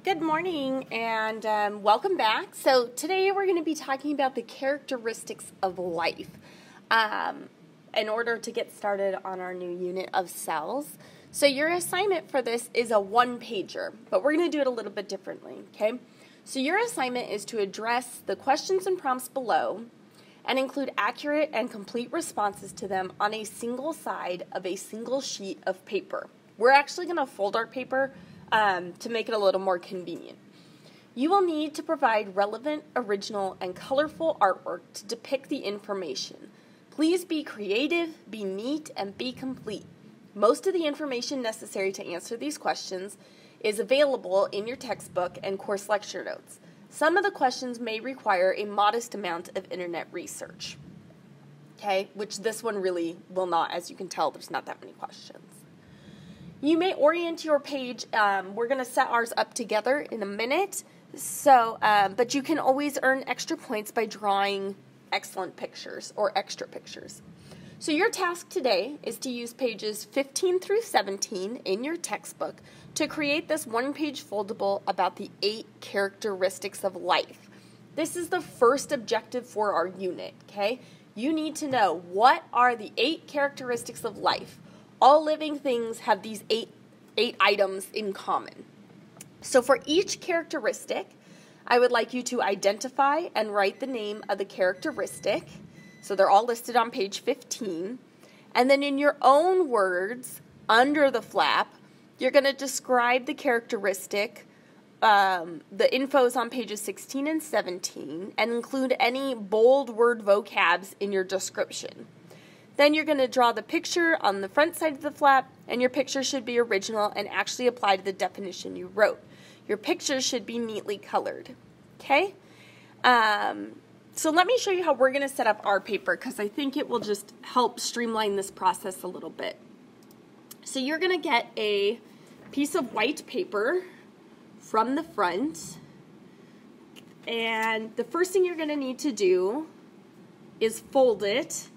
Good morning and welcome back. So today we're going to be talking about the characteristics of life in order to get started on our new unit of cells. So your assignment for this is a one-pager, but we're going to do it a little bit differently, okay? So your assignment is to address the questions and prompts below and include accurate and complete responses to them on a single side of a single sheet of paper. We're actually going to fold our paper to make it a little more convenient. You will need to provide relevant, original, and colorful artwork to depict the information. Please be creative, be neat, and be complete. Most of the information necessary to answer these questions is available in your textbook and course lecture notes. Some of the questions may require a modest amount of internet research, okay, which this one really will not. As you can tell, there's not that many questions. You may orient your page. We're going to set ours up together in a minute. So, but you can always earn extra points by drawing excellent pictures or extra pictures. So your task today is to use pages 15 through 17 in your textbook to create this one-page foldable about the 8 characteristics of life. This is the first objective for our unit, okay? You need to know what are the 8 characteristics of life. All living things have these eight items in common. So for each characteristic, I would like you to identify and write the name of the characteristic. So they're all listed on page 15. And then in your own words, under the flap, you're going to describe the characteristic. The info is on pages 16 and 17, and include any bold word vocabs in your description. Then you're going to draw the picture on the front side of the flap, and your picture should be original and actually apply to the definition you wrote. Your picture should be neatly colored, okay? So let me show you how we're going to set up our paper, because I think it will just help streamline this process a little bit. So you're going to get a piece of white paper from the front, and the first thing you're going to need to do is fold it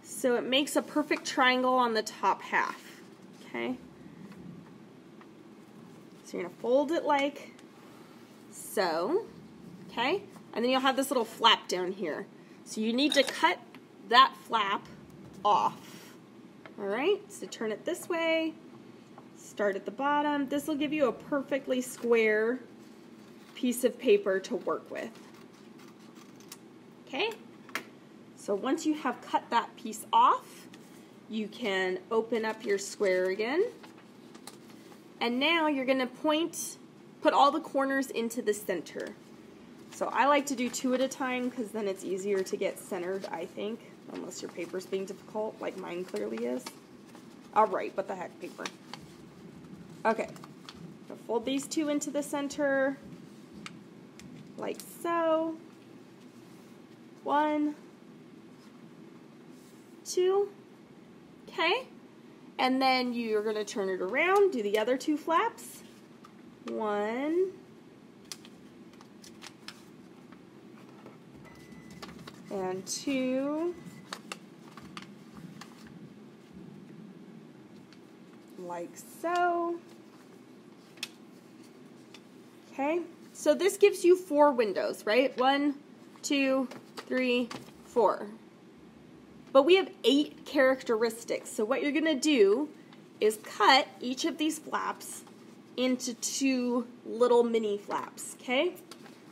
so it makes a perfect triangle on the top half, okay? So you're going to fold it like so, okay? And then you'll have this little flap down here. So you need to cut that flap off, all right? So turn it this way, start at the bottom. This will give you a perfectly square piece of paper to work with, okay? So once you have cut that piece off, you can open up your square again. And now you're going to put all the corners into the center. So I like to do 2 at a time because then it's easier to get centered, I think, unless your paper's being difficult, like mine clearly is. All right, what the heck, paper. Okay, so fold these 2 into the center, like so. 1, 2, okay, and then you're going to turn it around, do the other 2 flaps, 1, and 2, like so, okay, so this gives you 4 windows, right, 1, 2, 3, 4. But we have 8 characteristics. So what you're going to do is cut each of these flaps into 2 little mini flaps, okay?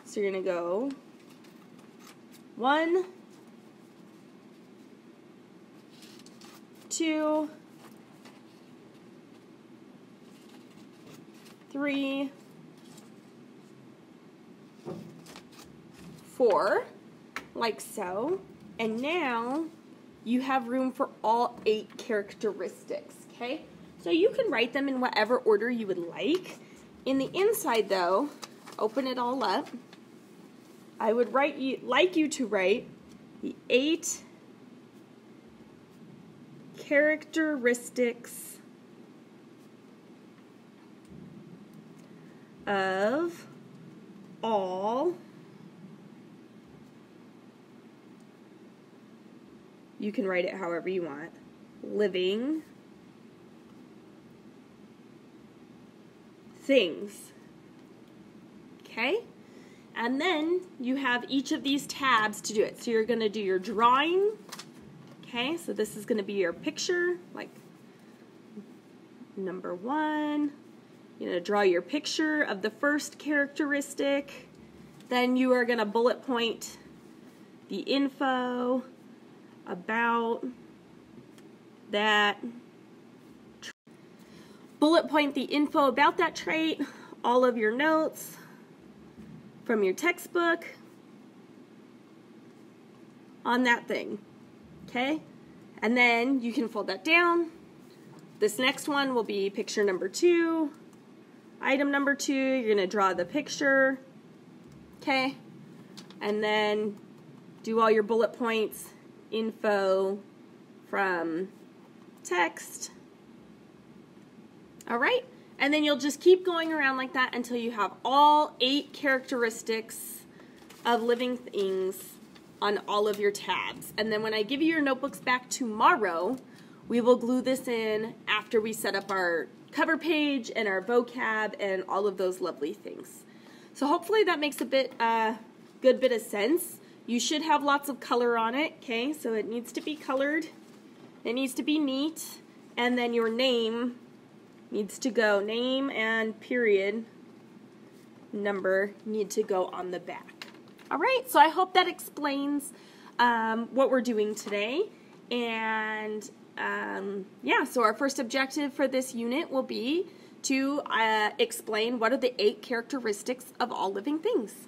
So you're going to go 1, 2, 3, 4, like so. And now you have room for all 8 characteristics, okay? So you can write them in whatever order you would like. In the inside, though, open it all up. I would like you to write the 8 characteristics of all. You can write it however you want. Living things. okay? And then you have each of these tabs to do it. So you're going to do your drawing, okay? So this is going to be your picture, like number 1. You're going to draw your picture of the first characteristic. Then you are going to bullet point the info about that. Bullet point the info about that trait, all of your notes from your textbook on that thing, okay? And then you can fold that down. This next one will be picture number 2, item number 2, you're going to draw the picture, okay? And then do all your bullet points, info from text. All right? And then you'll just keep going around like that until you have all 8 characteristics of living things on all of your tabs. And then when I give you your notebooks back tomorrow, we will glue this in after we set up our cover page and our vocab and all of those lovely things. So hopefully that makes a good bit of sense. You should have lots of color on it, okay? So it needs to be colored. It needs to be neat. And then your name needs to go, name and period number need to go on the back. All right, so I hope that explains what we're doing today. And yeah, so our first objective for this unit will be to explain what are the 8 characteristics of all living things.